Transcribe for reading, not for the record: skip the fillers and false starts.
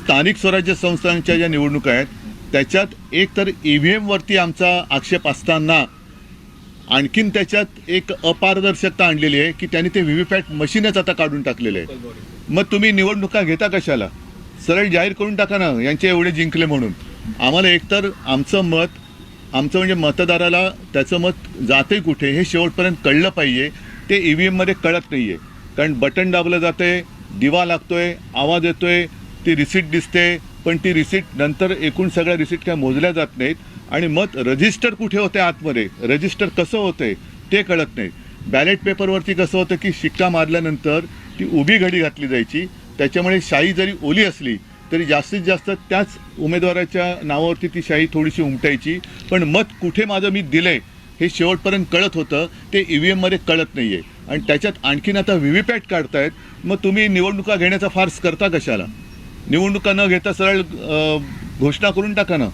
स्थानिक स्वराज्य संस्थांच्या ज्या निवडणुका आहेत त्याच्यात एक तर EVM वरती आमचा आक्षेप असताना आणखीन त्याच्यात एक अपारदर्शकता आणलेली आहे की त्यांनी ते व्हीव्हीपॅट मशीनच आता काढून टाकलेले आहे. मग तुम्ही निवडणुका घेता कशाला? सरळ जाहीर करून टाका ना यांचे एवढे जिंकले म्हणून. आम्हाला एकतर आमचं म्हणजे मतदाराला त्याचं मत जाते कुठे हे शेवटपर्यंत कळलं पाहिजे. ते EVM मध्ये कळत नाही आहे. कारण बटन दाबलं जातंय, दिवा लागतोय, आवाज येतोय, ती रिसीट दिसते, पण ती रिसीट नंतर एकूण सगळ्या रिसीट काय मोजल्या जात नाहीत. आणि मत रजिस्टर कुठे होते आतमध्ये, रजिस्टर कसं होतंय ते कळत नाही. बॅलेट पेपरवरती कसं होतं की शिक्का मारल्यानंतर ती उभी घडी घातली जायची, त्याच्यामुळे शाई जरी ओली असली तरी जास्तीत जास्त त्याच उमेदवाराच्या नावावरती ती शाई थोडीशी उमटायची. पण मत कुठे माझं मी दिलंय हे शेवटपर्यंत कळत होतं, ते EVM मध्ये कळत नाही आहे. आणि त्याच्यात आणखीन आता व्हीव्हीपॅट काढतायत. मग तुम्ही निवडणुका घेण्याचा फार्स करता कशाला? निवडणुका न घेता सरळ घोषणा करून टाका ना.